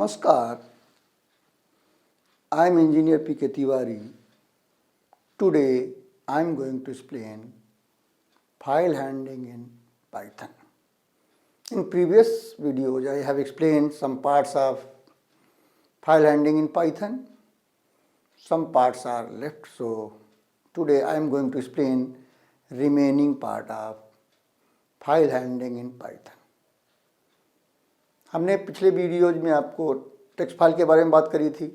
Namaskar, I am Engineer P.K. Tiwari. Today I am going to explain file handling in Python. In previous videos I have explained some parts of file handling in Python. Some parts are left, so today I am going to explain remaining part of file handling in Python. हमने पिछले videos में आपको text file के बारे में बात करी थी,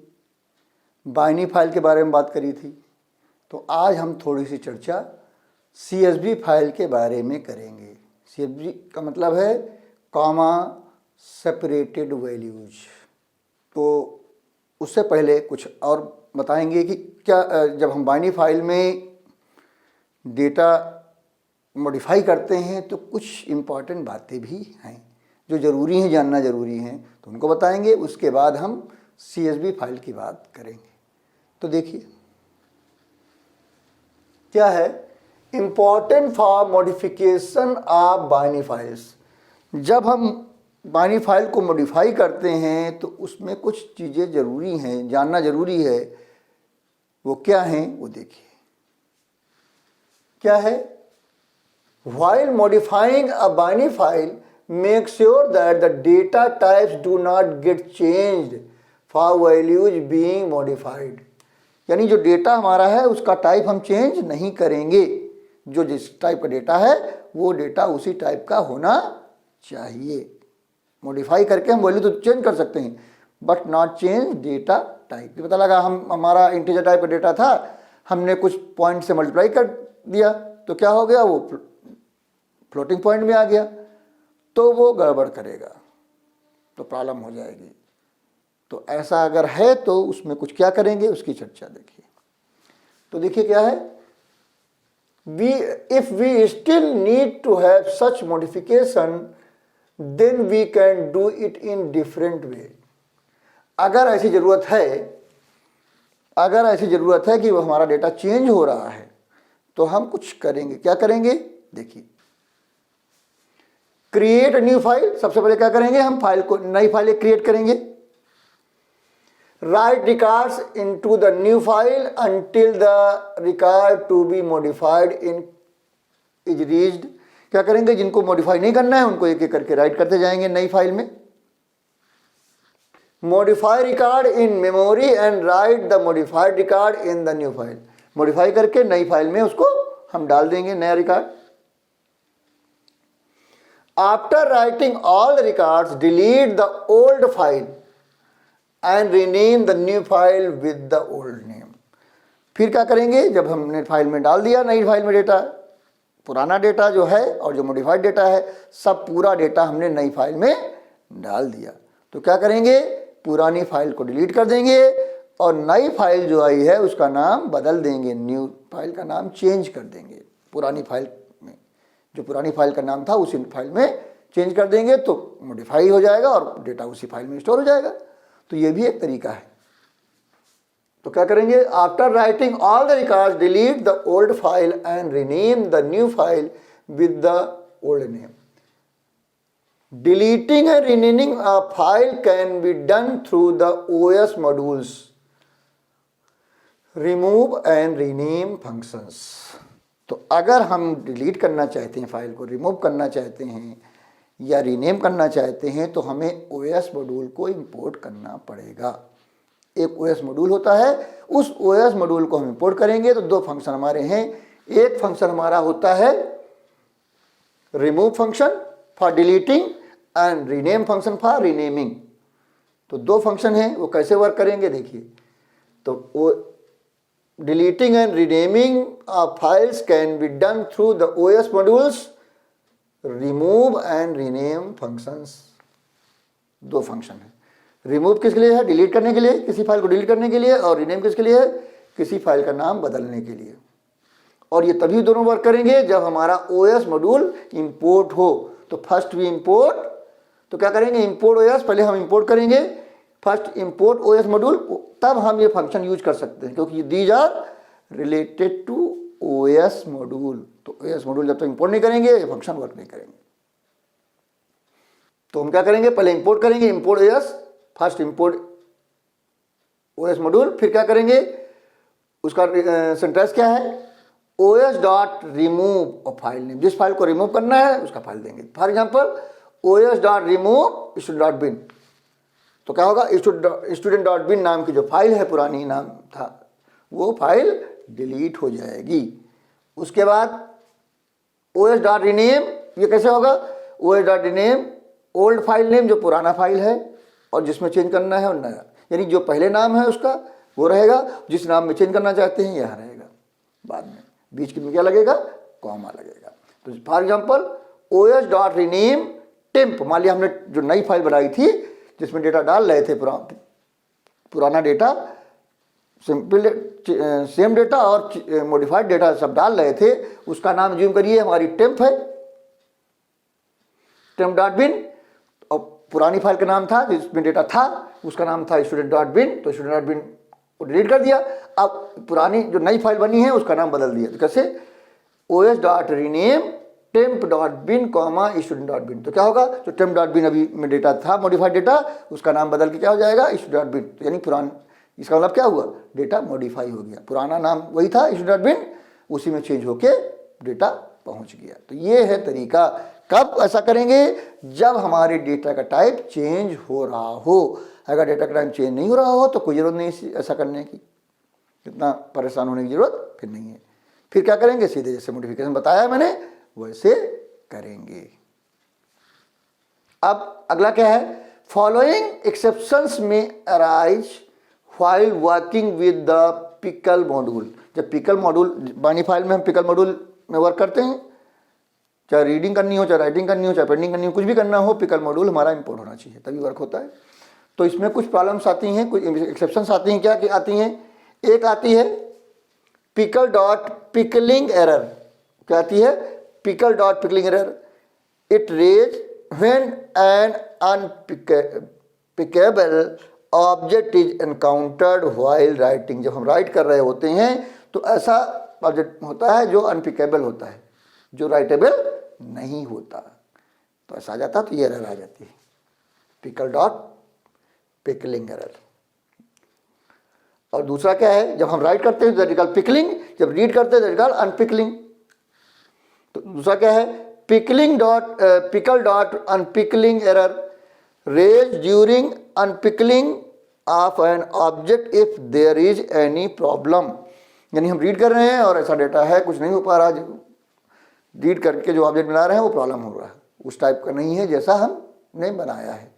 बाइनरी फाइल के बारे में बात करी थी, तो आज हम थोड़ी सी चर्चा CSV फाइल के बारे में करेंगे। CSV का मतलब है कॉमा सेपरेटेड वैल्यूज। तो उससे पहले कुछ और बताएंगे कि क्या जब हम बाइनरी फाइल में डेटा मॉडिफाई करते हैं तो कुछ इम्पॉर्टेंट बातें भी हैं जो ज़रूरी हैं, जानना ज़रूरी हैं, तो उनको बताएंगे। उसके बाद हम CSV फाइल की बात करेंगे। तो देखिए क्या है, important for modification of binary files. जब हम बाइनरी फाइल को मॉडिफाई करते हैं तो उसमें कुछ चीज़ें ज़रूरी हैं, जानना ज़रूरी है। वो क्या हैं वो देखिए। क्या है, while modifying a binary file make sure that the data types do not get changed for values being modified। यानी जो डेटा हमारा है उसका टाइप हम चेंज नहीं करेंगे। जो जिस टाइप का डेटा है वो डेटा उसी टाइप का होना चाहिए। मॉडिफाई करके हम वैल्यू तो चेंज कर सकते हैं but not change data type. पता लगा हमारा इंटीजर टाइप का डेटा था, हमने कुछ पॉइंट से मल्टीप्लाई कर दिया तो क्या हो गया, वो फ्लोटिंग पॉइंट में आ गया, तो वो गड़बड़ करेगा, तो प्रॉब्लम हो जाएगी। तो ऐसा अगर है तो उसमें कुछ क्या करेंगे उसकी चर्चा देखिए। तो देखिए क्या है, if we still need to have such modification then we can do it in different way। अगर ऐसी ज़रूरत है कि वो हमारा डेटा चेंज हो रहा है तो हम कुछ करेंगे। क्या करेंगे देखिए, क्रिएट न्यू फाइल। सबसे पहले क्या करेंगे, हम फाइल को नई फाइल क्रिएट करेंगे। Write records into the new file until the record to be modified in is reached. क्या करेंगे, जिनको मॉडिफाई नहीं करना है उनको एक एक करके राइट करते जाएंगे नई फाइल में। Modify record in memory and right the modified record in the new file. Modify करके नई फाइल में उसको हम डाल देंगे नया record. After writing all the records delete the old file and rename the new file with the old name. फिर क्या करेंगे, जब हमने फाइल में डाल दिया नई फाइल में डेटा, पुराना डेटा जो है और जो मॉडिफाइड डेटा है सब पूरा डेटा हमने नई फाइल में डाल दिया, तो क्या करेंगे, पुरानी फाइल को डिलीट कर देंगे और नई फाइल जो आई है उसका नाम बदल देंगे, न्यू फाइल का नाम चेंज कर देंगे। पुरानी फाइल में जो पुरानी फाइल का नाम था उसी फाइल में चेंज कर देंगे तो मॉडिफाई हो जाएगा और डेटा उसी फाइल में स्टोर हो जाएगा। तो ये भी एक तरीका है। तो क्या करेंगे, after writing all the records delete the old file and rename the new file with the old name. Deleting and renaming a file can be done through the OS modules remove and rename functions। तो अगर हम delete करना चाहते हैं, file को remove करना चाहते हैं या रीनेम करना चाहते हैं तो हमें OS मॉड्यूल को इंपोर्ट करना पड़ेगा। एक OS मॉड्यूल होता है, उस OS मॉड्यूल को हम इंपोर्ट करेंगे तो दो फंक्शन हमारे हैं। एक फंक्शन हमारा होता है remove function for deleting and rename function for renaming. तो दो फंक्शन हैं, वो कैसे वर्क करेंगे देखिए। तो वो deleting and renaming of files can be done through the OS modules remove and rename functions. दो फंक्शन है। रिमूव किसके लिए है, डिलीट करने के लिए, किसी फाइल को डिलीट करने के लिए, और रीनेम किसके लिए है, किसी फाइल का नाम बदलने के लिए। और ये तभी दोनों वर्क करेंगे जब हमारा OS मॉड्यूल इंपोर्ट हो। तो फर्स्ट वी इंपोर्ट, तो क्या करेंगे, इंपोर्ट OS, पहले हम इंपोर्ट करेंगे फर्स्ट इंपोर्ट OS मॉड्यूल, तब हम ये फंक्शन यूज कर सकते हैं क्योंकि these are related to OS module. तो OS मॉड्यूल जब तक इंपोर्ट नहीं करेंगे ये फंक्शन वर्क नहीं करेंगे। तो हम क्या करेंगे, पहले इंपोर्ट करेंगे, import OS, first import OS module, फिर क्या करेंगे, उसका सिंटैक्स क्या है, ओएस डॉट रिमूव और फाइल नेम, जिस फाइल को रिमूव करना है उसका फाइल देंगे। For example OS dot remove student dot bin, तो क्या होगा, स्टूडेंट डॉट बिन नाम की जो फाइल है, पुरानी नाम था, वो फाइल डिलीट हो जाएगी। उसके बाद ओएस डॉट रीनेम, ये कैसे होगा, OS dot rename old file name, जो पुराना फाइल है और जिसमें चेंज करना है और नया, यानी जो पहले नाम है उसका वो रहेगा, जिस नाम में चेंज करना चाहते हैं यह रहेगा। बाद में बीच में क्या लगेगा, कॉमा लगेगा। तो for example OS dot rename temp, मान लिया हमने जो नई फाइल बनाई थी जिसमें डेटा डाल रहे थे, पुराना डेटा, सिंपल सेम डेटा और मॉडिफाइड डेटा सब डाल रहे थे, उसका नाम ज्यूम करिए हमारी टेम्प है, टेम्प डॉट बिन, और पुरानी फाइल का नाम था जिसमें डेटा था उसका नाम था स्टूडेंट डॉट बिन, तो स्टूडेंट डॉट बिन को डिलीट कर दिया। अब पुरानी जो नई फाइल बनी है उसका नाम बदल दिया, तो कैसे, OS dot rename temp dot bin comma student dot bin, तो क्या होगा, जो टेम्प डॉट बिन अभी में डेटा था मॉडिफाइड डेटा, उसका नाम बदल के क्या हो जाएगा, स्टूडेंट डॉट बिन, तो यानी पुराना, इसका मतलब क्या हुआ, डेटा मॉडिफाई हो गया, पुराना नाम वही था स्टूडेंट डॉट बिन, उसी में चेंज होके डेटा पहुंच गया। तो ये है तरीका। कब ऐसा करेंगे, जब हमारे डेटा का टाइप चेंज हो रहा हो। अगर डेटा का टाइप चेंज नहीं हो रहा हो तो कोई ज़रूरत नहीं ऐसा करने की, इतना परेशान होने की ज़रूरत फिर नहीं है। फिर क्या करेंगे, सीधे जैसे मॉडिफिकेशन बताया मैंने वैसे करेंगे। अब अगला क्या है, फॉलोइंग एक्सेप्शंस में arise while working with the pickle module. जब पिकल मॉड्यूल, बानी फाइल में हम पिकल मॉड्यूल में वर्क करते हैं, चाहे रीडिंग करनी हो, चाहे राइटिंग करनी हो, चाहे पेंटिंग करनी हो, कुछ भी करना हो, पिकल मॉड्यूल हमारा इंपोर्ट होना चाहिए तभी वर्क होता है। तो इसमें कुछ प्रॉब्लम्स आती हैं, कुछ एक्सेप्शंस आती हैं। क्या आती हैं, एक आती है पिकल डॉट पिकलिंग एरर। क्या आती है, pickle dot pickling error, it raise when an unpicklable object is encountered while writing. जब हम राइट कर रहे होते हैं तो ऐसा ऑब्जेक्ट होता है जो अनपिकेबल होता है, जो राइटेबल नहीं होता, तो ऐसा आ जाता, तो ये एरर आ जाती है, पिकल डॉट पिकलिंग एरर। और दूसरा क्या है, जब हम राइट करते हैं तो पिकलिंग, जब रीड करते हैं तो अनपिकलिंग। तो दूसरा क्या है, pickle dot unpickling error raise during unpickling of an object if there is any problem. यानी हम रीड कर रहे हैं और ऐसा डेटा है, कुछ नहीं हो पा रहा, रीड करके जो ऑब्जेक्ट बना रहे हैं वो प्रॉब्लम हो रहा है, उस टाइप का नहीं है जैसा हमने बनाया है,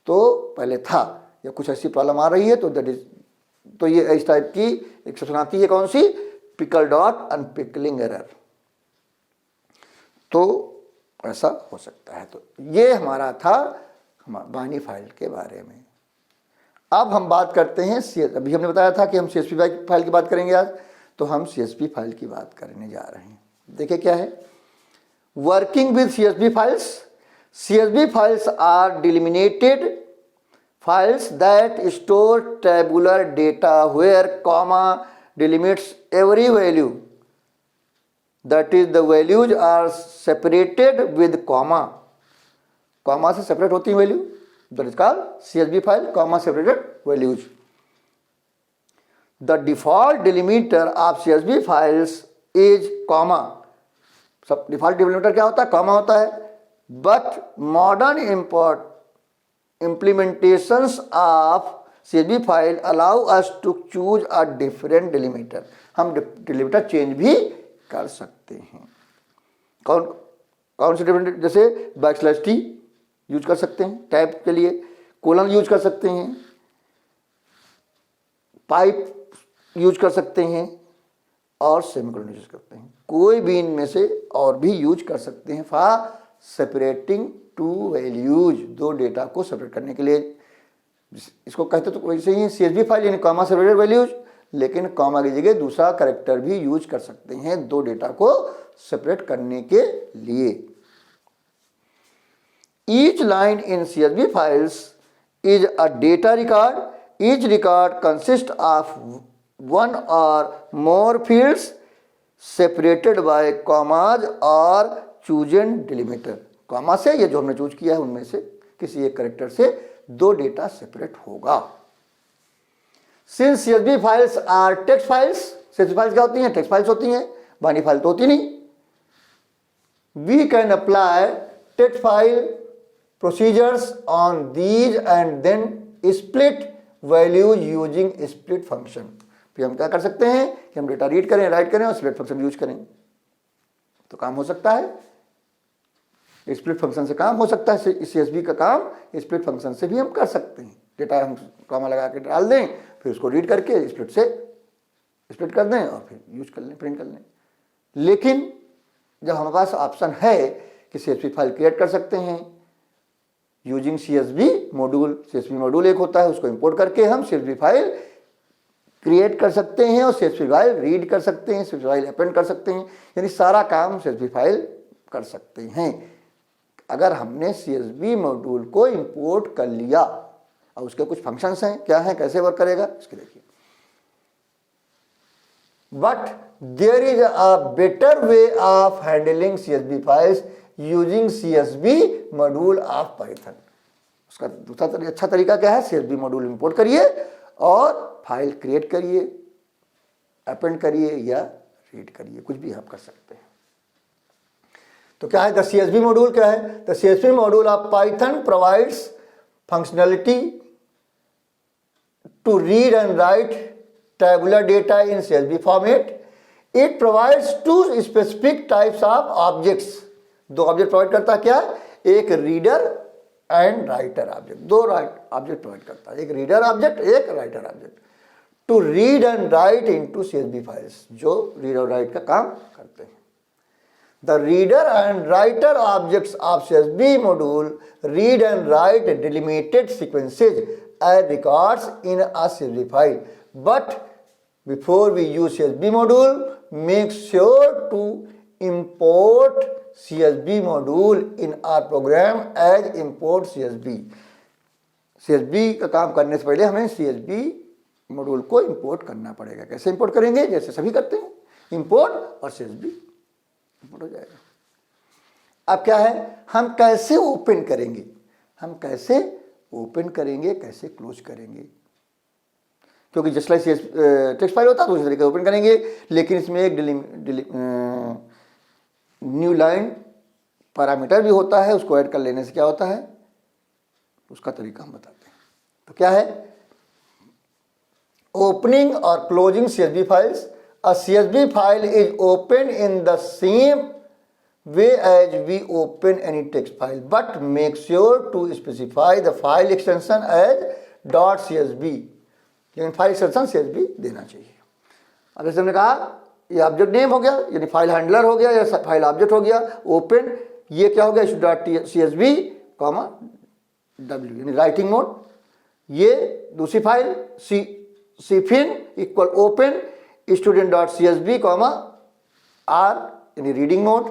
तो पहले था, या कुछ ऐसी प्रॉब्लम आ रही है तो दैट इज, तो ये इस टाइप की एक्सेप्शन आती है, कौन सी, पिकल डॉट अनपिकलिंग एरर। तो ऐसा हो सकता है। तो ये हमारा था बाइनरी फाइल के बारे में। अब हम बात करते हैं अभी हमने बताया था कि हम CSV फाइल की बात करेंगे आज, तो हम CSV फाइल की बात करने जा रहे हैं। देखिए क्या है, working with CSV files. CSV files are delimited files that store tabular data where comma delimits every value, that is the values are separated with comma. Comma से सेपरेट होती है value, that is called CSV file, comma separated values. The default delimiter of CSV files is comma. सब default delimiter क्या होता है, comma होता है। But modern implementations of CSV file allow us to choose a different delimiter। हम delimiter change भी कर सकते हैं। कौन से डिफरेंट, जैसे बैकस्लैश t यूज कर सकते हैं टाइप के लिए, कोलन यूज कर सकते हैं, पाइप यूज कर सकते हैं और सेमीकोलन यूज करते हैं। कोई भी इनमें से और भी यूज कर सकते हैं फॉर सेपरेटिंग टू वैल्यूज, दो डेटा को सेपरेट करने के लिए। इसको कहते तो वैसे ही CSV फाइल यानी कॉमा सेपरेटेड वैल्यूज, लेकिन कॉमा की जगह दूसरा कैरेक्टर भी यूज कर सकते हैं दो डेटा को सेपरेट करने के लिए। Each line in CSV files is a data record. Each record consist of one और मोर फील्ड्स सेपरेटेड बाय कॉमाज और चूजन डिलिमीटर। कॉमा से, ये जो हमने चूज किया है उनमें से किसी एक कैरेक्टर से दो डेटा सेपरेट होगा। Since CSV files are text files, CSV files क्या होती हैं? टेक्स्ट फाइल्स होती हैं, बाइनरी फाइल तो होती नहीं। We can apply text file procedures on these and then split values using split function. फिर हम क्या कर सकते हैं कि हम डेटा रीड करें, राइट करें और स्प्लिट फंक्शन यूज करें, तो काम हो सकता है। स्प्लिट फंक्शन से काम हो सकता है। CSV का काम स्प्लिट फंक्शन से भी हम कर सकते हैं। डेटा हम कॉमा लगा के डाल दें, फिर उसको रीड करके स्प्लिट से स्प्लिट कर दें और फिर यूज कर लें, प्रिंट कर लें। लेकिन जब हमारे पास ऑप्शन है कि CSV फाइल क्रिएट कर सकते हैं using CSV module, CSV module एक होता है, उसको इंपोर्ट करके हम CSV फाइल क्रिएट कर सकते हैं और CSV फाइल रीड कर सकते हैं, CSV फाइल अपेंड कर सकते हैं, यानी सारा काम CSV फाइल कर सकते हैं। अगर हमने CSV मॉड्यूल को इंपोर्ट कर लिया और उसके कुछ फंक्शंस हैं, क्या है, कैसे वर्क करेगा इसके देखिए। But there is a better way of handling CSV files using CSV module of Python. उसका दूसरा अच्छा तरीका क्या है? CSV मॉड्यूल इंपोर्ट करिए और फाइल क्रिएट करिए, अपेंड करिए या रीड करिए, कुछ भी आप कर सकते हैं। तो क्या है द CSV मॉड्यूल? क्या है the CSV module of Python? Provides functionality to read and write tabular data in CSV format. It provides two specific types of objects. दो ऑब्जेक्ट प्रोवाइड करता है, क्या? एक रीडर एंड राइटर ऑब्जेक्ट, दो object provide करता है, एक reader object, एक writer object, to read and write into CSV files, जो रीड और राइट का काम करते हैं। The reader and writer objects of CSV module read and write delimited sequences as records in a CSV file. But before we use CSV module, make sure to import CSV module in our program as import CSV. CSV का काम करने से पहले हमें CSV module को import करना पड़ेगा। कैसे इंपोर्ट करेंगे? जैसे सभी करते हैं, इंपोर्ट और CSV इंपोर्ट हो जाएगा। अब क्या है, हम कैसे ओपन करेंगे, हम कैसे ओपन करेंगे, कैसे क्लोज करेंगे? क्योंकि जस्ट लाइक टेक्स्ट फाइल होता है तो उसी तरीके से ओपन करेंगे, लेकिन इसमें एक न्यू लाइन पैरामीटर भी होता है, उसको ऐड कर लेने से क्या होता है, उसका तरीका हम बताते हैं। तो क्या है, ओपनिंग और closing CSV files. A CSV file is opened in the same way as we open any text file, but make sure to specify the file extension as .csv. लेकिन फाइल एक्सटेंशन CSV देना चाहिए। अब जैसे हमने कहा, ये object name हो गया, यानी फाइल हैंडलर हो गया या फाइल ऑब्जेक्ट हो गया, ओपन, ये क्या हो गया, .csv, w यानी राइटिंग मोड। ये दूसरी file cfin equal open student.csv, r यानी रीडिंग मोड।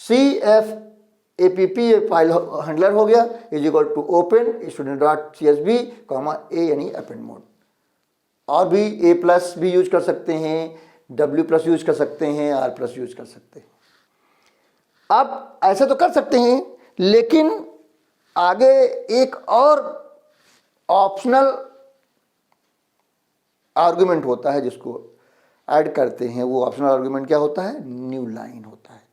cfapp ये फाइल हैंडलर हो गया, is equal to open student.csv, a यानी अपेंड मोड। और भी a+ भी यूज कर सकते हैं, w+ यूज कर सकते हैं, r+ यूज कर सकते हैं। अब ऐसे तो कर सकते हैं, लेकिन आगे एक और ऑप्शनल आर्गुमेंट होता है जिसको ऐड करते हैं। वो ऑप्शनल आर्गुमेंट क्या होता है, न्यू लाइन होता है।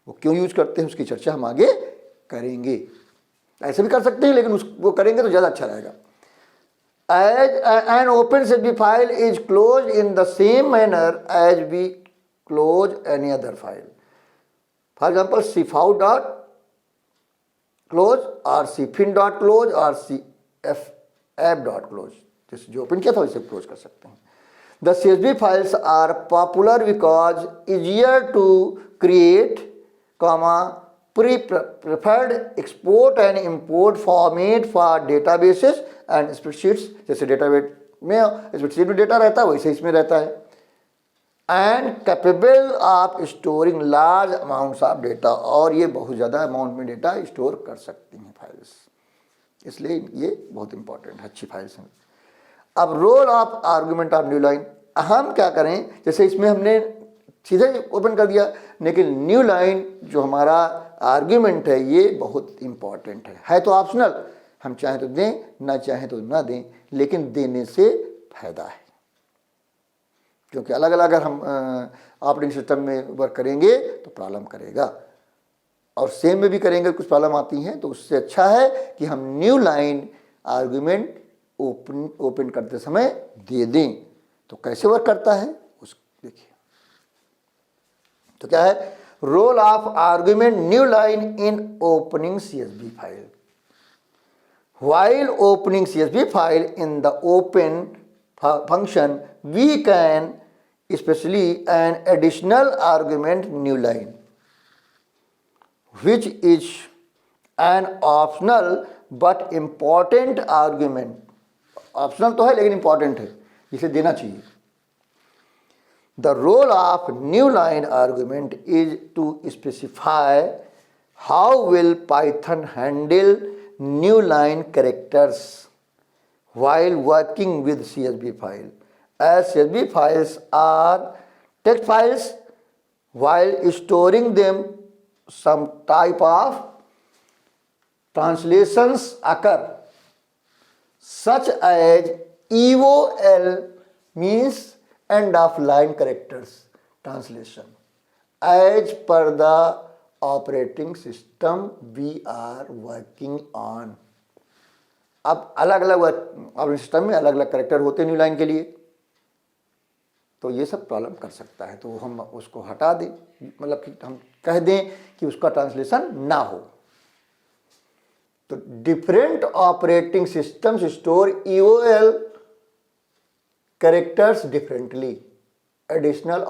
वो क्यों यूज करते हैं उसकी चर्चा हम आगे करेंगे। ऐसे भी कर सकते हैं, लेकिन वो करेंगे तो ज़्यादा अच्छा रहेगा। An open CSV file is close in the same manner as we close any other file. For example cfout close और cfin.close और cfapp.close, जैसे जो ओपन किया था वैसे क्लोज कर सकते हैं। The CSV files are popular because easier to create, preferred export and import format for databases and spreadsheets. जैसे डेटाबेस में स्प्रेडशीट में डेटा रहता है वैसे इसमें रहता है। And capable of storing large amounts of data, और ये बहुत ज़्यादा अमाउंट में डेटा स्टोर कर सकती हैं फाइल्स, इसलिए ये बहुत इंपॉर्टेंट है, अच्छी फाइल्स हैं। अब role of argument of new line, हम क्या करें, जैसे इसमें हमने सीधे ओपन कर दिया, लेकिन न्यू लाइन जो हमारा आर्गुमेंट है ये बहुत इंपॉर्टेंट है तो ऑप्शनल, हम चाहें तो दें, ना चाहें तो ना दें, लेकिन देने से फायदा है। क्योंकि अलग अलग अगर हम ऑपरेटिंग सिस्टम में वर्क करेंगे तो प्रॉब्लम करेगा, और सेम में भी करेंगे कुछ प्रॉब्लम आती हैं। तो उससे अच्छा है कि हम न्यू लाइन आर्गुमेंट ओपन करते समय दे दें। तो कैसे वर्क करता है उस देखिए। तो क्या है, role of argument new line in opening CSV file. While opening CSV file in the open function, we can especially an additional argument new line, which is an optional but important argument. Optional तो है लेकिन important है, इसे देना चाहिए। The role of new line argument is to specify how will Python handle new line characters while working with CSV file, as CSV files are text files. While storing them, some type of translations occur, such as EOL means end of line characters translation. As per the operating system we are working on. अब अलग अलग operating system में अलग अलग character होते हैं new line के लिए, तो ये सब प्रॉब्लम कर सकता है। तो हम उसको हटा दें, मतलब कि हम कह दें कि उसका ट्रांसलेशन ना हो। तो different operating systems store EOL characters differently. Additional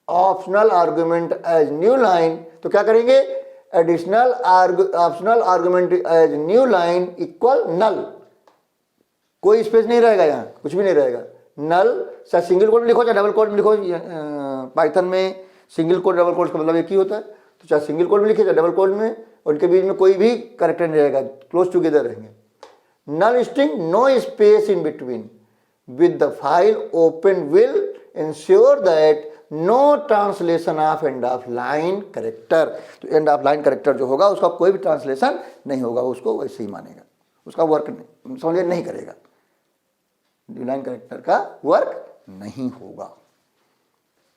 optional argument as new line. तो क्या करेंगे, optional argument as new line equal null. कोई स्पेस नहीं रहेगा, यहाँ कुछ भी नहीं रहेगा। नल चाहे सिंगल कोड में लिखो चाहे डबल कोड में लिखो। पाइथन में सिंगल कोड डबल कोड का मतलब एक ही होता है। तो चाहे सिंगल कोड में लिखे चाहे डबल कोड में, उनके बीच में कोई भी कैरेक्टर नहीं रहेगा, क्लोज टुगेदर रहेंगे। Null string, no space in between with the file open will ensure that no translation of end of line character. तो एंड ऑफ लाइन कैरेक्टर जो होगा उसका कोई भी ट्रांसलेशन नहीं होगा, उसको वैसे ही मानेगा, उसका वर्क नहीं, समझिए नहीं करेगा, न्यू लाइन कैरेक्टर का वर्क नहीं होगा।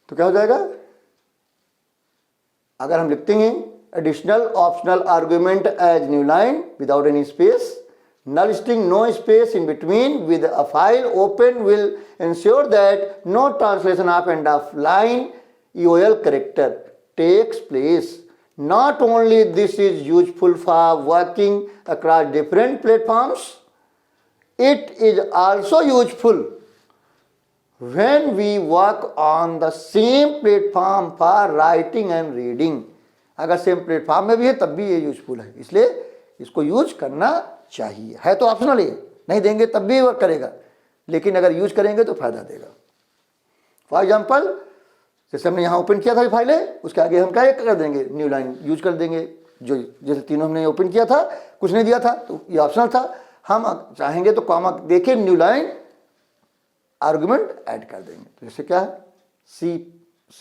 तो क्या हो जाएगा, अगर हम लिखते हैं additional optional argument as new line without any space, null string no space in between with a file open will ensure that no translation of end of line EOL character takes place. Not only this is useful for working across different platforms, it is also useful when we work on the same platform for writing and reading. अगर same platform में भी है तब भी ये useful है, इसलिए इसको यूज करना चाहिए। है तो ऑप्शनल है, नहीं देंगे तब भी वर्क करेगा, लेकिन अगर यूज करेंगे तो फायदा देगा। फॉर एग्जांपल जैसे हमने यहाँ ओपन किया था फाइल है, उसके आगे हम क्या कर देंगे, न्यू लाइन यूज कर देंगे। जो जैसे तीनों हमने ओपन किया था, कुछ नहीं दिया था तो ये ऑप्शनल था, हम चाहेंगे तो कॉमा देखे न्यू लाइन आर्गुमेंट ऐड कर देंगे। तो जैसे क्या है,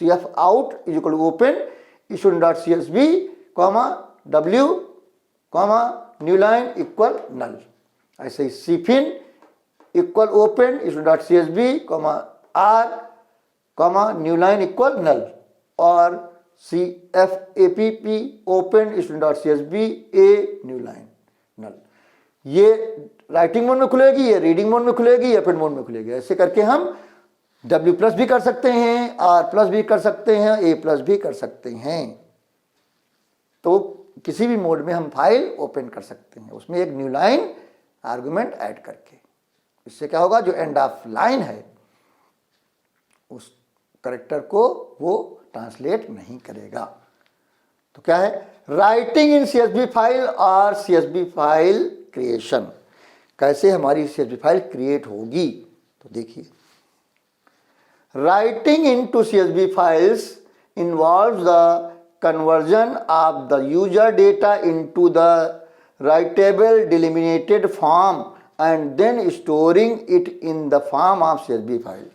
CF out is equal to open student.csv comma W comma new line equal null. ऐसे ही cfin equal open student.csv comma R comma new line equal null, और CFAPP open student.csv A new line null. ये writing mode में खुलेगी, ये reading mode में खुलेगी, या प्रिंट मोड में खुलेगी। ऐसे करके हम W+ भी कर सकते हैं, R+ भी कर सकते हैं, A+ भी कर सकते हैं। तो किसी भी मोड में हम फाइल ओपन कर सकते हैं, उसमें एक न्यू लाइन आर्गुमेंट ऐड करके। इससे क्या होगा, जो एंड ऑफ लाइन है उस कैरेक्टर को वो ट्रांसलेट नहीं करेगा। तो क्या है, राइटिंग इन CSV फाइल और CSV फाइल क्रिएशन। कैसे हमारी CSV फाइल क्रिएट होगी, तो देखिए, writing into CSV files involves the conversion of the user data into the writable delimited form and then storing it in the form of CSV file।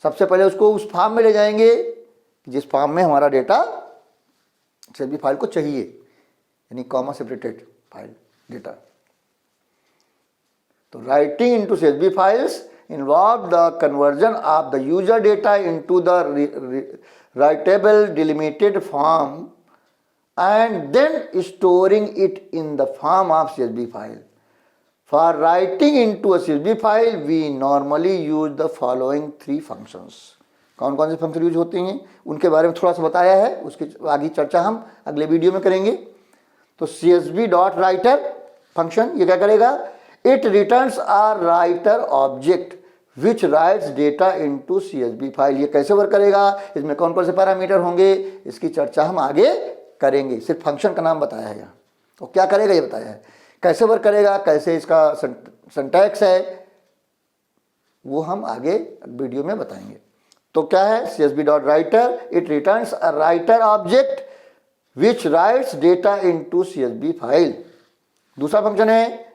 सबसे पहले उसको उस form में ले जाएंगे जिस फॉर्म में हमारा डेटा CSV फाइल को चाहिए। यानी कॉमा सेपरेटेड फाइल डेटा। तो writing into CSV files involve the conversion of the user data into the writable delimited form and then storing it in the form of CSV file. For writing into a CSV file, we normally use the following 3 functions. कौन कौन से function use होते हैं उनके बारे में थोड़ा सा बताया है, उसकी आगे चर्चा हम अगले वीडियो में करेंगे। तो CSV.writer फंक्शन ये क्या करेगा? It returns a writer object which rights data into CSV file. ये कैसे वर्क करेगा, इसमें कौन कौन से पैरामीटर होंगे, इसकी चर्चा हम आगे करेंगे। सिर्फ फंक्शन का नाम बताया है यहाँ, तो क्या करेगा ये बताया है। कैसे वर्क करेगा, कैसे इसका सिंटैक्स है, वो हम आगे वीडियो में बताएंगे। तो क्या है CSV.writer, it returns a writer object which rights data into CSV file. दूसरा फंक्शन है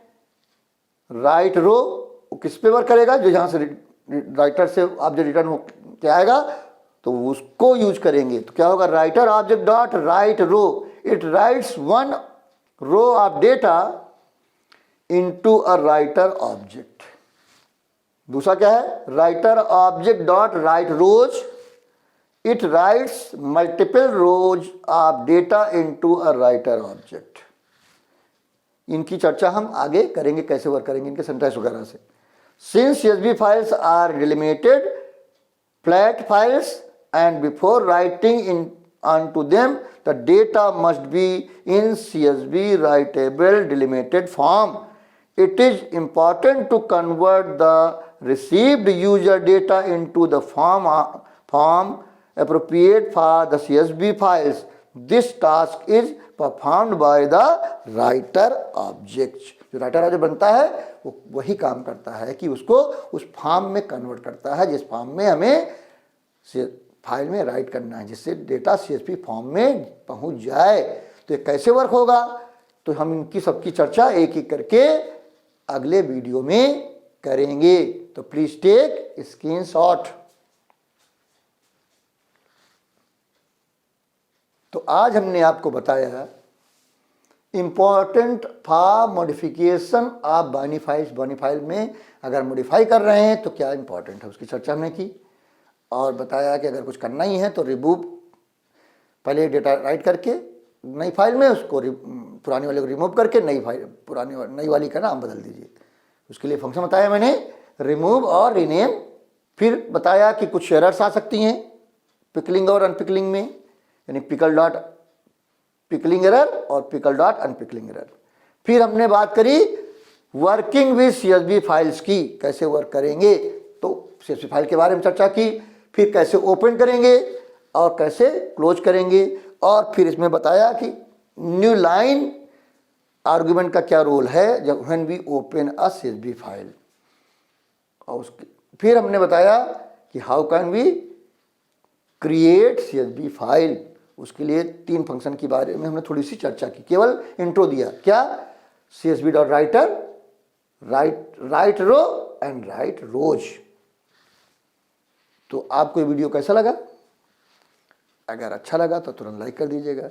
राइट रो, किस पे वर्क करेगा? जो जहां से राइटर से ऑब्जेक्ट रिटर्न हो के आएगा तो उसको यूज करेंगे। तो क्या होगा? Writer object dot write row, it writes 1 row of data into a writer object. दूसरा क्या है? Writer object dot write rows, it writes multiple rows of data into a writer object. इनकी चर्चा हम आगे करेंगे, कैसे वर्क करेंगे इनके सिंटैक्स वगैरह से। Since CSV files are delimited flat files and before writing onto them, the data must be in CSV writable delimited form. It is important to convert the received user data into the form appropriate for the CSV files. This task is performed by the writer object. जो writer object बनता है वो वही काम करता है कि उसको उस फॉर्म में कन्वर्ट करता है जिस फॉर्म में हमें फाइल में राइट करना है, जिससे डेटा CSV फॉर्म में पहुंच जाए। तो ये कैसे वर्क होगा, तो हम इनकी सबकी चर्चा एक एक करके अगले वीडियो में करेंगे। तो प्लीज टेक स्क्रीनशॉट। तो आज हमने आपको बताया important for modification of binary files. Binary file में अगर मॉडिफाई कर रहे हैं तो क्या इंपॉर्टेंट है, उसकी चर्चा हमने की और बताया कि अगर कुछ करना ही है तो रिमूव, पहले डेटा राइट करके नई फाइल में उसको पुरानी वाले को रिमूव करके नई फाइल नई वाली का नाम बदल दीजिए। उसके लिए फंक्शन बताया मैंने, रिमूव और रीनेम। फिर बताया कि कुछ एरर्स आ सकती हैं पिकलिंग और अनपिकलिंग में, यानी पिकलिंग एरर और पिकल डॉट अनपिकलिंग एरर। फिर हमने बात करी वर्किंग विद CSV फाइल्स की, कैसे वर्क करेंगे, तो CSV फाइल के बारे में चर्चा की। फिर कैसे ओपन करेंगे और कैसे क्लोज करेंगे, और फिर इसमें बताया कि न्यू लाइन आर्गुमेंट का क्या रोल है जब when we open a CSV file. और उसके फिर हमने बताया कि how can we create CSV file. उसके लिए 3 फंक्शन के बारे में हमने थोड़ी सी चर्चा की, केवल इंट्रो दिया। क्या? CSV.writer, write row and write rows. तो आपको ये वीडियो कैसा लगा? अगर अच्छा लगा तो तुरंत लाइक कर दीजिएगा।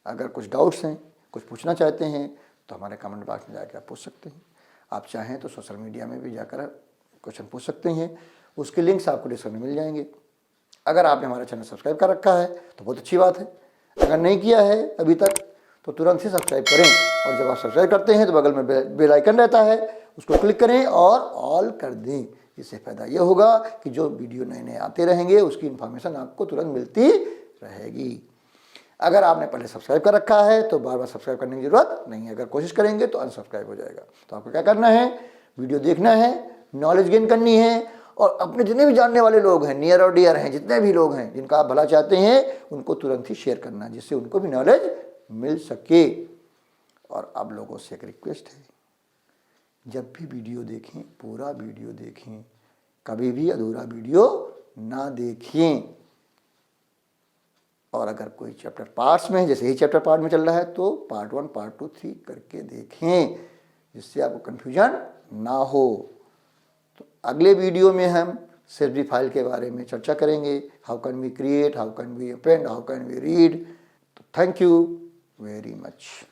अगर कुछ डाउट्स हैं, कुछ पूछना चाहते हैं तो हमारे कमेंट बॉक्स में जाकर आप पूछ सकते हैं। आप चाहें तो सोशल मीडिया में भी जाकर क्वेश्चन पूछ सकते हैं, उसके लिंक्स आपको डिस्क्रिप्शन में मिल जाएंगे। अगर आपने हमारा चैनल सब्सक्राइब कर रखा है तो बहुत अच्छी बात है, अगर नहीं किया है अभी तक तो तुरंत ही सब्सक्राइब करें। और जब आप सब्सक्राइब करते हैं तो बगल में बेल आइकन रहता है, उसको क्लिक करें और ऑल कर दें। इससे फ़ायदा ये होगा कि जो वीडियो नए नए आते रहेंगे उसकी इन्फॉर्मेशन आपको तुरंत मिलती रहेगी। अगर आपने पहले सब्सक्राइब कर रखा है तो बार बार सब्सक्राइब करने की ज़रूरत नहीं है, अगर कोशिश करेंगे तो अनसब्सक्राइब हो जाएगा। तो आपको क्या करना है, वीडियो देखना है, नॉलेज गेन करनी है, और अपने जितने भी जानने वाले लोग हैं, नियर और डियर हैं, जितने भी लोग हैं जिनका आप भला चाहते हैं, उनको तुरंत ही शेयर करना, जिससे उनको भी नॉलेज मिल सके। और आप लोगों से एक रिक्वेस्ट है, जब भी वीडियो देखें पूरा वीडियो देखें, कभी भी अधूरा वीडियो ना देखें। और अगर कोई चैप्टर पार्ट्स में है, जैसे ही चैप्टर पार्ट में चल रहा है, तो पार्ट 1 पार्ट 2 3 करके देखें, जिससे आपको कन्फ्यूजन ना हो। तो अगले वीडियो में हम CSV फाइल के बारे में चर्चा करेंगे, how can we create, how can we open, how can we read. तो थैंक यू वेरी मच।